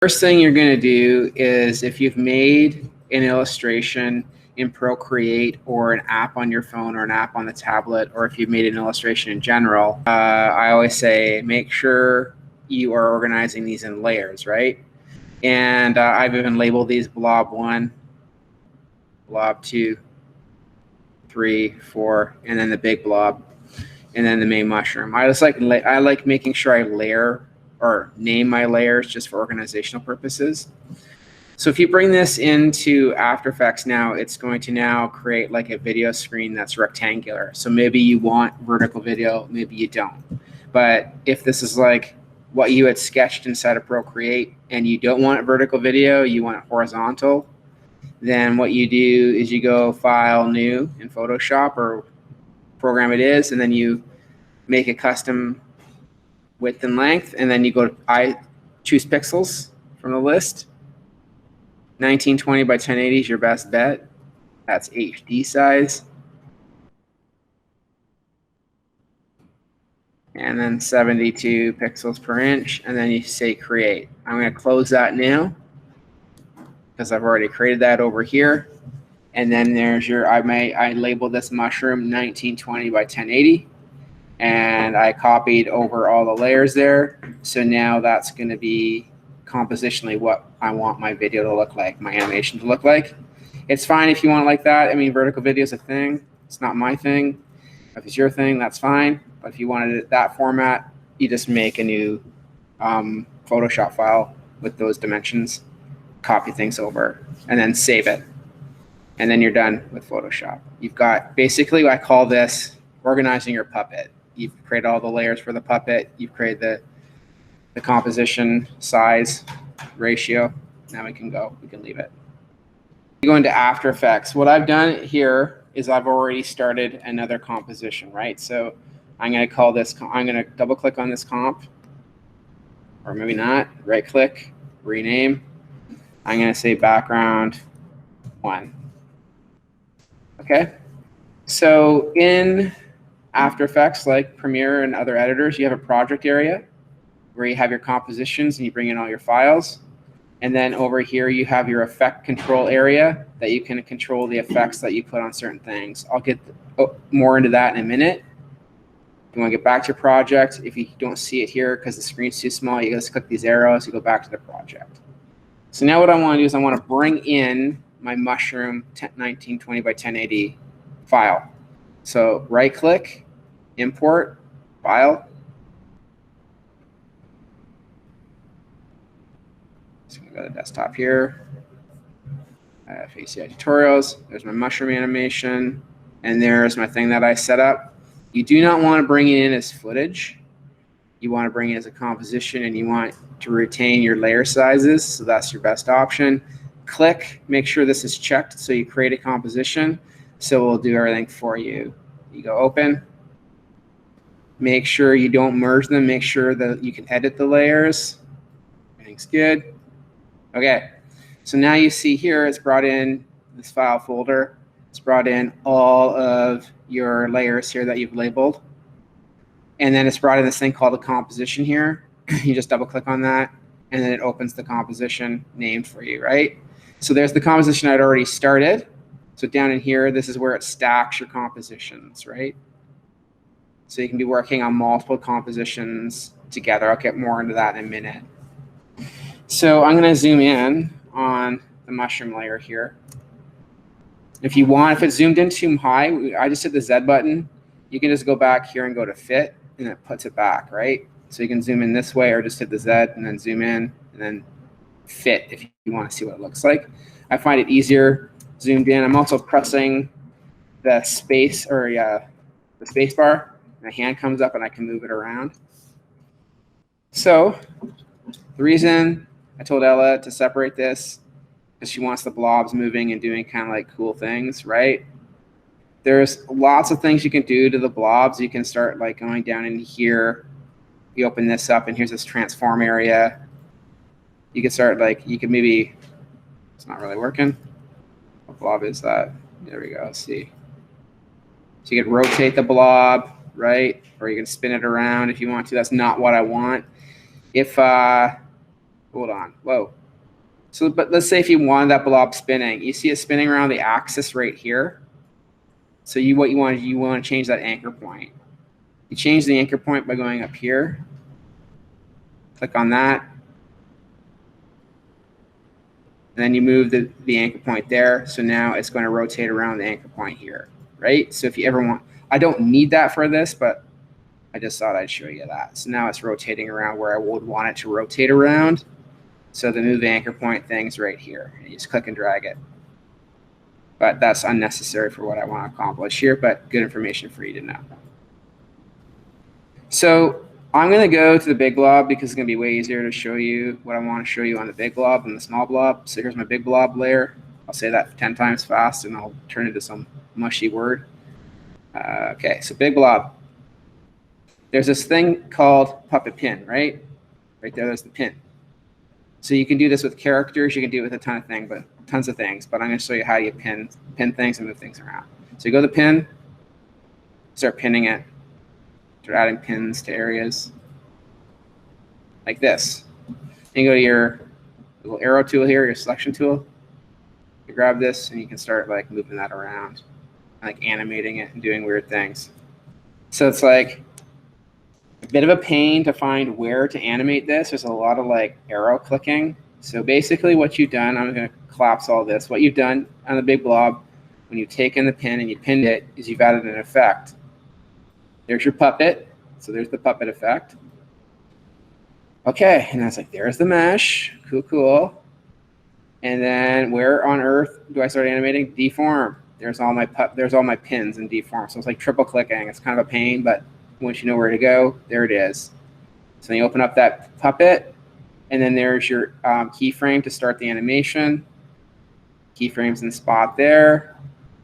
First thing you're going to do is, if you've made an illustration in Procreate or an app on your phone or an app on the tablet, or if you've made an illustration in general, I always say make sure you are organizing these in layers, right? And I've even labeled these blob 1, blob 2, 3, 4, and then the big blob, and then the main mushroom. I like making sure I layer or name my layers just for organizational purposes. So if you bring this into After Effects now, it's going to now create like a video screen that's rectangular. So maybe you want vertical video, maybe you don't. But if this is like what you had sketched inside of Procreate and you don't want vertical video, you want it horizontal, then what you do is you go File, New in Photoshop or program it is, and then you make a custom width and length, and then you go to choose pixels from the list. 1920 by 1080 is your best bet. That's HD size. And then 72 pixels per inch, and then you say create. I'm going to close that now because I've already created that over here. And then there's your, I labeled this mushroom 1920 by 1080. And I copied over all the layers there. So now that's going to be compositionally what I want my video to look like, my animation to look like. It's fine if you want it like that. I mean, vertical video is a thing. It's not my thing. If it's your thing, that's fine. But if you wanted it that format, you just make a new Photoshop file with those dimensions, copy things over, and then save it. And then you're done with Photoshop. You've got, basically, I call this organizing your puppet. You've created all the layers for the puppet. You've created the composition, size, ratio. Now we can leave it. You go into After Effects. What I've done here is I've already started another composition, right? So I'm going to call this, I'm going to double click on this comp, or maybe not, right click, rename. I'm going to say background 1. Okay. So in After Effects, like Premiere and other editors, you have a project area where you have your compositions and you bring in all your files. And then over here, you have your effect control area that you can control the effects that you put on certain things. I'll get more into that in a minute. If you want to get back to your project, if you don't see it here because the screen's too small, you just click these arrows, you go back to the project. So now what I want to do is I want to bring in my mushroom 1920 by 1080 file. So right click, import, file. So I'm going to go to the desktop here. ACI tutorials. There's my mushroom animation. And there's my thing that I set up. You do not want to bring it in as footage. You want to bring it as a composition, and you want to retain your layer sizes. So that's your best option. Click, make sure this is checked so you create a composition. So we'll do everything for you. You go open. Make sure you don't merge them. Make sure that you can edit the layers. Everything's good. Okay. So now you see here it's brought in this file folder. It's brought in all of your layers here that you've labeled. And then it's brought in this thing called a composition here. You just double click on that, and then it opens the composition named for you, right? So there's the composition I'd already started. So down in here, this is where it stacks your compositions, right? So you can be working on multiple compositions together. I'll get more into that in a minute. So I'm going to zoom in on the mushroom layer here. If you want, if it's zoomed in too high, I just hit the Z button. You can just go back here and go to fit, and it puts it back, right? So you can zoom in this way, or just hit the Z and then zoom in and then fit if you want to see what it looks like. I find it easier zoomed in. I'm also pressing the space or the space bar. My hand comes up and I can move it around. So the reason I told Ella to separate this is she wants the blobs moving and doing kind of like cool things, right? There's lots of things you can do to the blobs. You can start like going down in here. You open this up and here's this transform area. You can start like, you can maybe, it's not really working. What blob is that? There we go, let's see. So you can rotate the blob, right? Or you can spin it around if you want to. That's not what I want. If hold on, whoa. So, but let's say if you wanted that blob spinning, you see it spinning around the axis right here. So you want to change that anchor point. You change the anchor point by going up here. Click on that. And then you move the anchor point there. So now it's going to rotate around the anchor point here, right? So if you ever want, I don't need that for this, but I just thought I'd show you that. So now it's rotating around where I would want it to rotate around. So the move anchor point thing's right here. You just click and drag it. But that's unnecessary for what I want to accomplish here, but good information for you to know. So I'm going to go to the big blob because it's going to be way easier to show you what I want to show you on the big blob than the small blob. So here's my big blob layer. I'll say that 10 times fast and I'll turn it into some mushy word. Okay, so big blob. There's this thing called puppet pin, right? Right there, there's the pin. So you can do this with characters. You can do it with a tons of things. But I'm going to show you how you pin things and move things around. So you go to the pin, start pinning it. Start adding pins to areas like this. And you go to your little arrow tool here, your selection tool. You grab this and you can start like moving that around, like animating it and doing weird things. So it's like a bit of a pain to find where to animate this. There's a lot of like arrow clicking. So basically what you've done, I'm going to collapse all this. What you've done on the big blob, when you've taken the pin and you pinned it, is you've added an effect. There's your puppet. So there's the puppet effect. Okay, and that's like, there's the mesh. Cool, cool. And then where on earth do I start animating? Deform. There's all my pins in deform. So it's like triple clicking. It's kind of a pain, but once you know where to go, there it is. So then you open up that puppet, and then there's your keyframe to start the animation. Keyframe's in the spot there.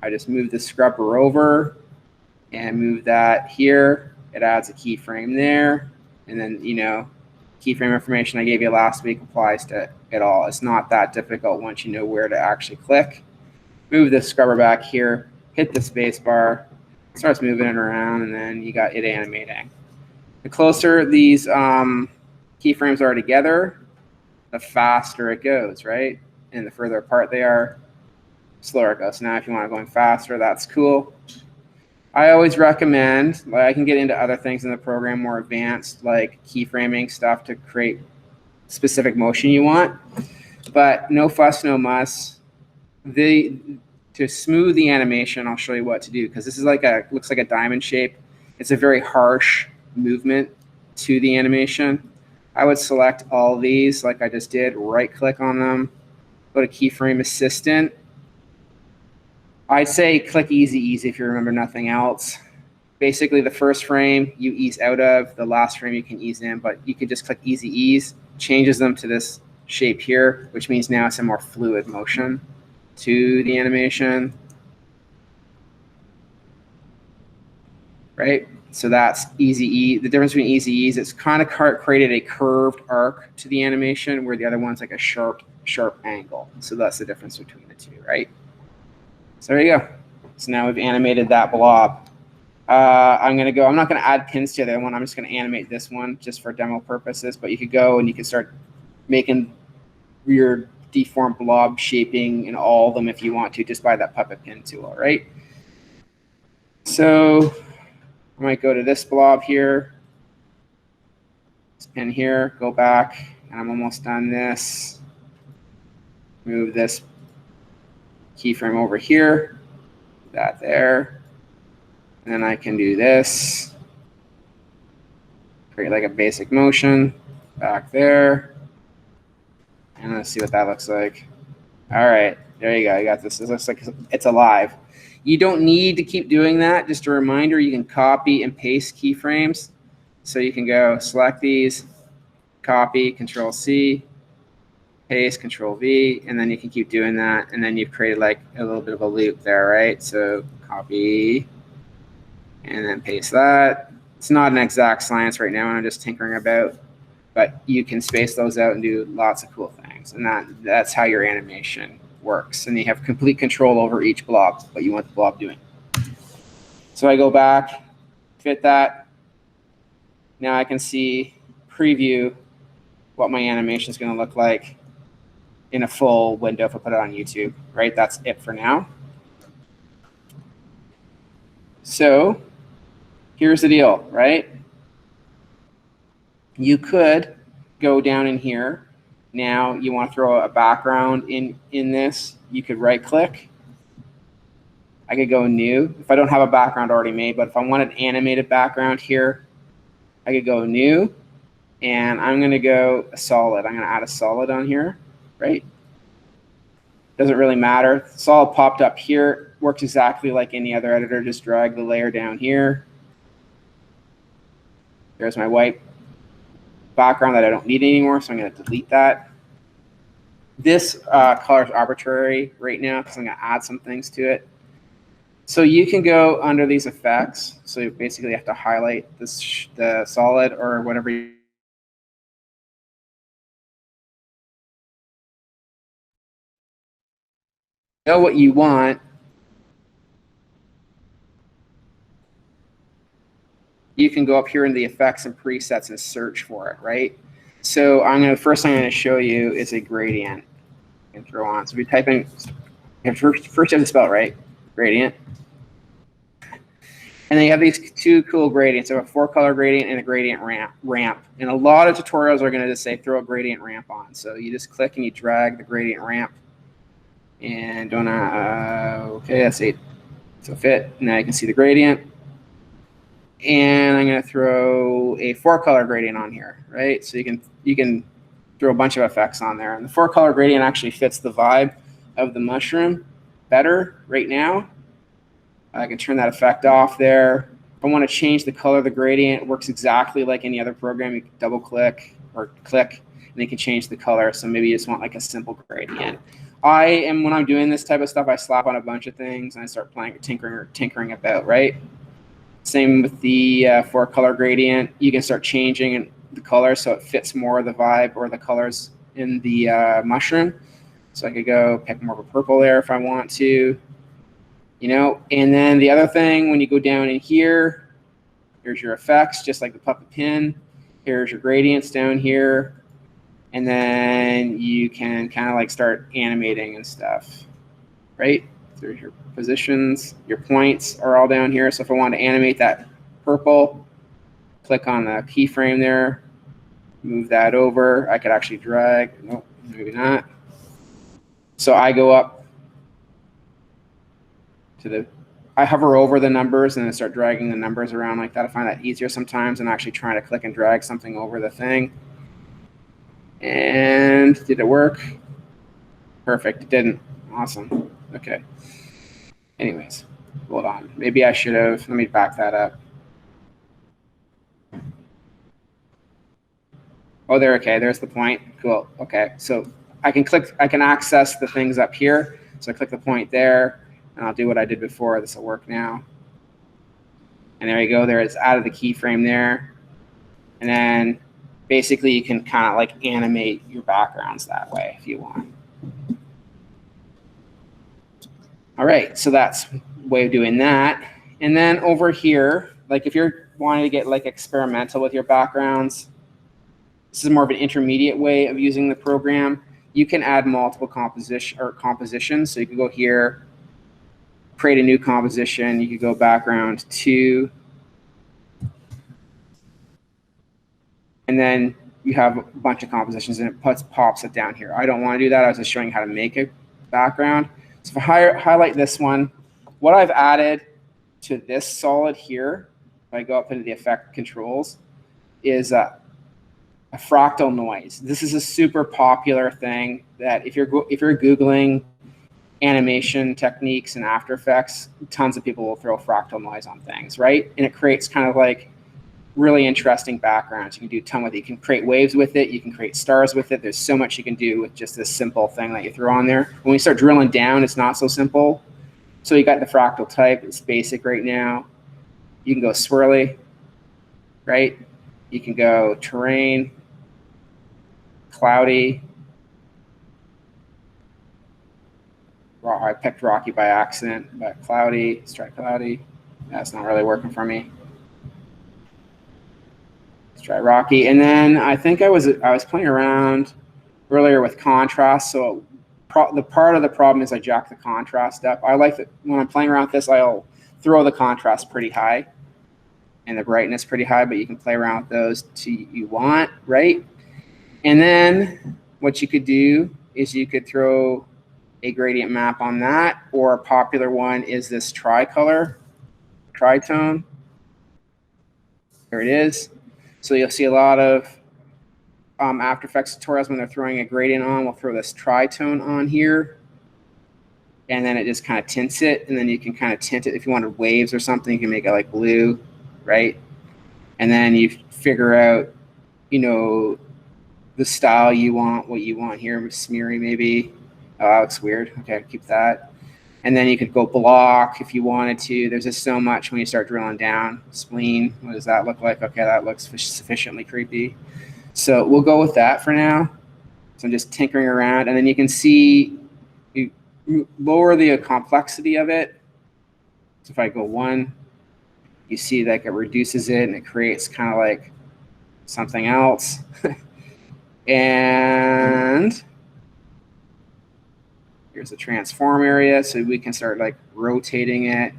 I just move the scrubber over and move that here. It adds a keyframe there. And then, you know, keyframe information I gave you last week applies to it all. It's not that difficult once you know where to actually click. Move the scrubber back here, hit the space bar, starts moving it around, and then you got it animating. The closer these keyframes are together, the faster it goes, right? And the further apart they are, slower it goes. Now if you want it going faster, that's cool. I always recommend, like I can get into other things in the program, more advanced, like keyframing stuff to create specific motion you want, but no fuss, no muss. To smooth the animation, I'll show you what to do, because this is like looks like a diamond shape. It's a very harsh movement to the animation. I would select all these like I just did, right click on them, go to keyframe assistant. I'd say click easy if you remember nothing else. Basically the first frame you ease out of, the last frame you can ease in, but you can just click easy ease, changes them to this shape here, which means now it's a more fluid motion to the animation, right? So that's easy ease. The difference between easy ease, it's kind of created a curved arc to the animation where the other one's like a sharp angle. So that's the difference between the two, right? So there you go. So now we've animated that blob. I'm not going to add pins to the other one. I'm just going to animate this one just for demo purposes. But you could go and you can start making weird deformed blob shaping in all of them if you want to, just by that puppet pin tool, right? So I might go to this blob here, this pin here, go back, and I'm almost done this. Move this keyframe over here, that there, and then I can do this, create like a basic motion back there, and let's see what that looks like. All right, there you go. You got this. It looks like it's alive. You don't need to keep doing that. Just a reminder, you can copy and paste keyframes. So you can go select these, copy, Control C, paste, Control V, and then you can keep doing that. And then you've created like a little bit of a loop there, right? So copy and then paste that. It's not an exact science right now, and I'm just tinkering about, but you can space those out and do lots of cool things. And that's how your animation works. And you have complete control over each blob, what you want the blob doing. So I go back, fit that. Now I can see preview what my animation is going to look like in a full window if I put it on YouTube, right? That's it for now. So here's the deal, right? You could go down in here. Now you want to throw a background in this. You could right click. I could go new if I don't have a background already made, but if I want an animated background here, I could go new, and I'm going to go solid. I'm going to add a solid on here, right? Doesn't really matter. Solid popped up here. Works exactly like any other editor. Just drag the layer down here. There's my white background that I don't need anymore, so I'm going to delete that. This color is arbitrary right now because I'm going to add some things to it. So you can go under these effects. So you basically have to highlight this, the solid or whatever you know what you want. You can go up here in the effects and presets and search for it, right? So first thing I'm going to show you is a gradient. You can throw on. So if you type in, first you have to spell it right, gradient. And then you have these two cool gradients. So a 4-color gradient and a gradient ramp. And a lot of tutorials are going to just say throw a gradient ramp on. So you just click and you drag the gradient ramp. And okay, that's 8. So fit. Now you can see the gradient. And I'm going to throw a 4-color gradient on here, right? So you can throw a bunch of effects on there. And the 4-color gradient actually fits the vibe of the mushroom better right now. I can turn that effect off there. If I want to change the color of the gradient, it works exactly like any other program. You can double click or click, and you can change the color. So maybe you just want like a simple gradient. When I'm doing this type of stuff, I slap on a bunch of things and I start playing, tinkering about, right? Same with the 4-color gradient. You can start changing the color so it fits more of the vibe or the colors in the mushroom. So I could go pick more of a purple there if I want to. You know, and then the other thing, when you go down in here, here's your effects, just like the puppet pin. Here's your gradients down here. And then you can kind of like start animating and stuff, right? There's your positions, your points are all down here. So if I want to animate that purple, click on the keyframe there, move that over. I could actually drag, nope, maybe not. So I go up to I hover over the numbers and then start dragging the numbers around like that. I find that easier sometimes than actually trying to click and drag something over the thing. And did it work? Perfect, it didn't. Awesome, okay. Anyways, hold on. Maybe I should have, let me back that up. Oh, there, okay, there's the point. Cool, okay. So I can access the things up here. So I click the point there, and I'll do what I did before. This will work now. And there you go. There, it's added the keyframe there. And then basically you can kind of like animate your backgrounds that way if you want. All right, so that's a way of doing that. And then over here, like if you're wanting to get like experimental with your backgrounds, this is more of an intermediate way of using the program. You can add multiple compositions. So you can go here, create a new composition. You could go background 2. And then you have a bunch of compositions and it pops it down here. I don't want to do that. I was just showing how to make a background. So if I highlight this one, what I've added to this solid here, if I go up into the effect controls, is a fractal noise. This is a super popular thing that if you're Googling animation techniques in After Effects, tons of people will throw fractal noise on things, right? And it creates kind of like really interesting backgrounds. You can do a ton with it. You can create waves with it. You can create stars with it. There's so much you can do with just this simple thing that you throw on there. When we start drilling down, it's not so simple. So you got the fractal type. It's basic right now. You can go swirly, right? You can go terrain, cloudy. I picked rocky by accident, but cloudy. Let's try cloudy. That's not really working for me. dry rocky. And then I think I was playing around earlier with contrast. So the part of the problem is I jack the contrast up. I like that when I'm playing around with this, I'll throw the contrast pretty high and the brightness pretty high, but you can play around with those to you want, right? And then what you could do is you could throw a gradient map on that, or a popular one is this tritone. There it is. So you'll see a lot of After Effects tutorials when they're throwing a gradient on, we'll throw this tritone on here. And then it just kind of tints it. And then you can kind of tint it. If you wanted waves or something, you can make it like blue, right? And then you figure out, you know, the style you want, what you want here, smeary maybe. Oh, that looks weird. Okay, keep that. And then you could go block if you wanted to. There's just so much when you start drilling down. Spleen, what does that look like? Okay, that looks sufficiently creepy. So we'll go with that for now. So I'm just tinkering around. And then you can see, you lower the complexity of it. So if I go 1, you see that it reduces it and it creates kind of like something else. And here's the transform area, so we can start like rotating it.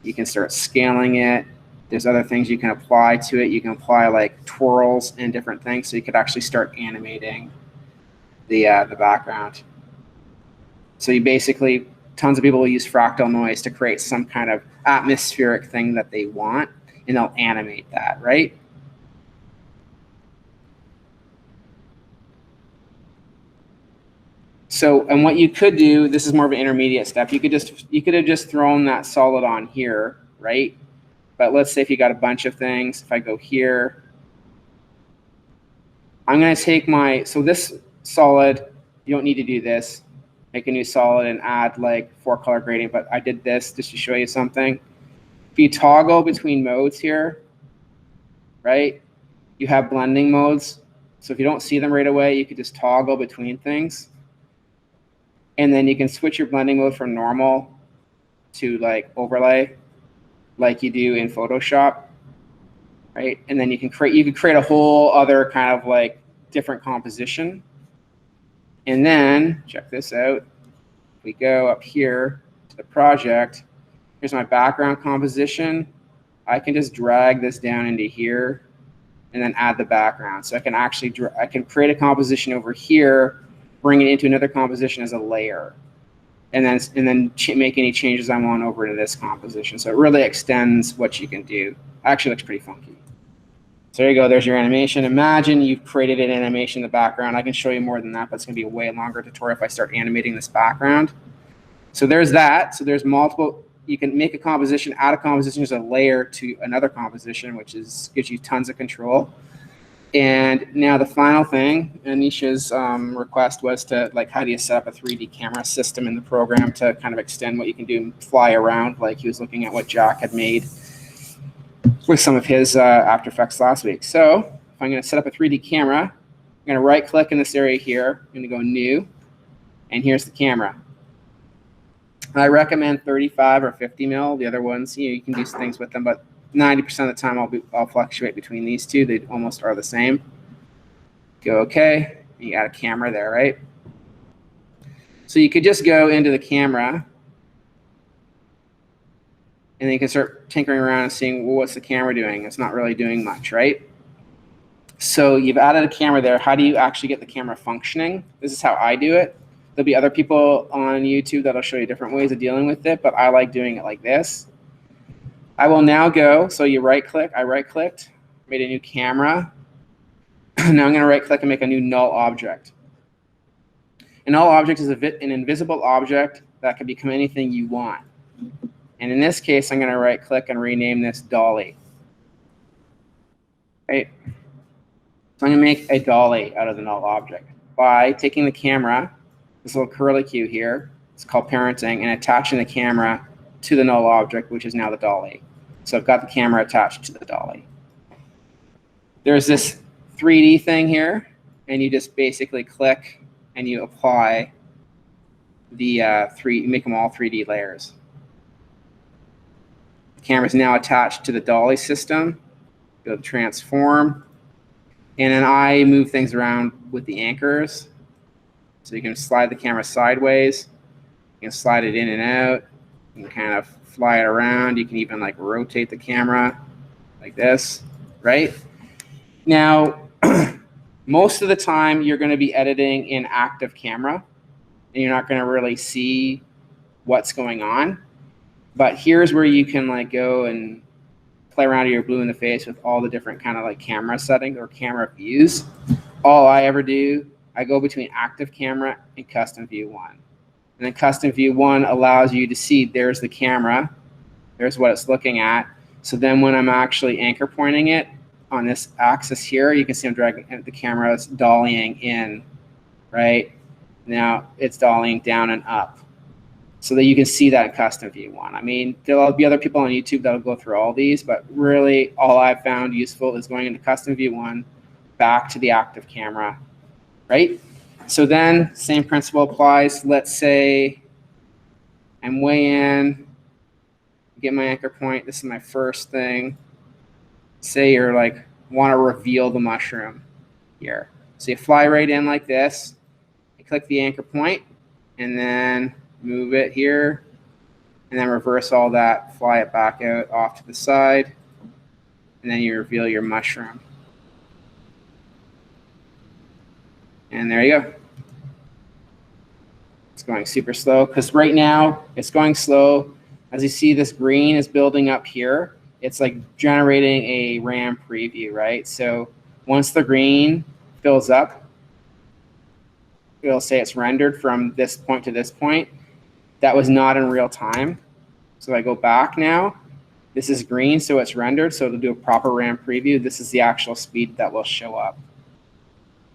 You can start scaling it. There's other things you can apply to it. You can apply like twirls and different things, so you could actually start animating the background. So you basically, tons of people will use fractal noise to create some kind of atmospheric thing that they want, and they'll animate that, right? So, and what you could do, this is more of an intermediate step. You could have just thrown that solid on here, right? But let's say if you got a bunch of things, if I go here, I'm going to take so this solid, you don't need to do this. Make a new solid and add like 4-color gradient, but I did this just to show you something. If you toggle between modes here, right, you have blending modes. So if you don't see them right away, you could just toggle between things. And then you can switch your blending mode from normal to like overlay, like you do in Photoshop, right? And then you could create a whole other kind of like different composition. And then check this out. We go up here to the project. Here's my background composition. I can just drag this down into here and then add the background. So I can actually I can create a composition over here, bring it into another composition as a layer, and then make any changes I want over to this composition. So it really extends what you can do. Actually looks pretty funky. So there you go, there's your animation. Imagine you've created an animation in the background. I can show you more than that, but it's gonna be a way longer tutorial if I start animating this background. So there's that. So there's multiple, you can make a composition, add a composition as a layer to another composition, which gives you tons of control. And now the final thing, Anisha's request was to like, how do you set up a 3D camera system in the program to kind of extend what you can do and fly around, like he was looking at what Jack had made with some of his After Effects last week. So if I'm going to set up a 3D camera, I'm going to right click in this area here. I'm going to go new, and here's the camera. I recommend 35 or 50 mil. The other ones, you can do things with them, but 90% of the time I'll fluctuate between these two. They almost are the same. Go OK. You got a camera there, right? So you could just go into the camera, and then you can start tinkering around and seeing, well, what's the camera doing? It's not really doing much, right? So you've added a camera there. How do you actually get the camera functioning? This is how I do it. There'll be other people on YouTube that'll show you different ways of dealing with it, but I like doing it like this. I will now go, so you right click, I right clicked, made a new camera. Now I'm going to right click and make a new null object. A null object is an invisible object that can become anything you want. And in this case, I'm going to right click and rename this dolly. Right? So I'm going to make a dolly out of the null object by taking the camera, this little curly Q here, it's called parenting, and attaching the camera to the null object, which is now the dolly. So I've got the camera attached to the dolly. There's this 3D thing here, and you just basically click and you apply the you make them all 3D layers. The camera is now attached to the dolly system. Go to transform, And then I move things around with the anchors. So you can slide the camera sideways. You can slide it in and out. You can kind of fly it around. You can even like rotate the camera like this, right? Now, most of the time you're going to be editing in active camera and you're not going to really see what's going on. But here's where you can like go and play around with your blue in the face with all the different kind of like camera settings or camera views. All I ever do, I go between active camera and custom view 1. And then custom view 1 allows you to see there's the camera, there's what it's looking at. So then when I'm actually anchor pointing it on this axis here, you can see I'm dragging the camera is dollying in, right? Now it's dollying down and up so that you can see that in custom view 1. I mean, there'll be other people on YouTube that'll go through all these, but really all I've found useful is going into custom view 1, back to the active camera, right? So then same principle applies. Let's say I'm way in, get my anchor point. This is my first thing. Say you're like, want to reveal the mushroom here. So you fly right in like this, you click the anchor point, and then move it here, and then reverse all that, fly it back out off to the side, and then you reveal your mushroom. And there you go. It's going super slow because right now it's going slow. As you see, this green is building up here. It's like generating a RAM preview, right? So once the green fills up, it'll say it's rendered from this point to this point. That was not in real time. So I go back now. This is green, so it's rendered. So it'll do a proper RAM preview. This is the actual speed that will show up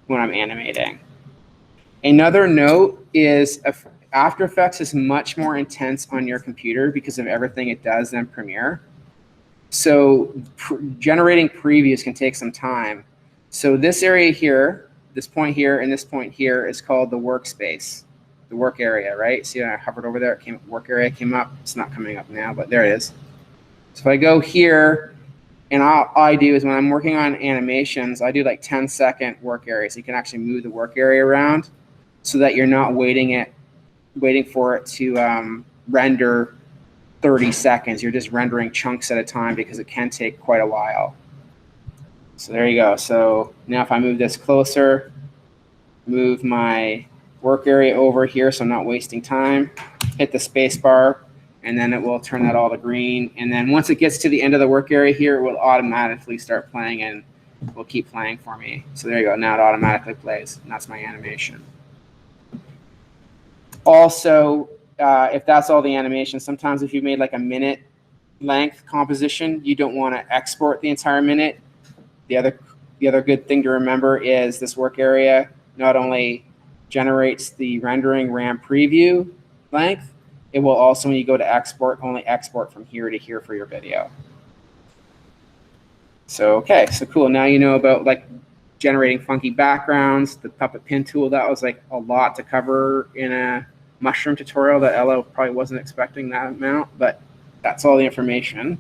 when I'm animating. Another note is After Effects is much more intense on your computer because of everything it does than Premiere. So generating previews can take some time. So this area here, this point here, and this point here is called the workspace, the work area, right? See, I hovered over there, work area came up. It's not coming up now, but there it is. So if I go here, and all I do is when I'm working on animations, I do like 10-second work areas. So you can actually move the work area around so that you're not waiting for it to render 30 seconds. You're just rendering chunks at a time because it can take quite a while. So there you go. So now if I move this closer, move my work area over here so I'm not wasting time, hit the space bar, and then it will turn that all to green. And then once it gets to the end of the work area here, it will automatically start playing and will keep playing for me. So there you go. Now it automatically plays, and that's my animation. Also, if that's all the animation, sometimes if you made like a minute length composition, you don't want to export the entire minute. The other good thing to remember is this work area not only generates the rendering RAM preview length, it will also, when you go to export, only export from here to here for your video. So, okay, so cool. Now you know about like generating funky backgrounds, the puppet pin tool. That was like a lot to cover in a mushroom tutorial that Ella probably wasn't expecting that amount, but that's all the information.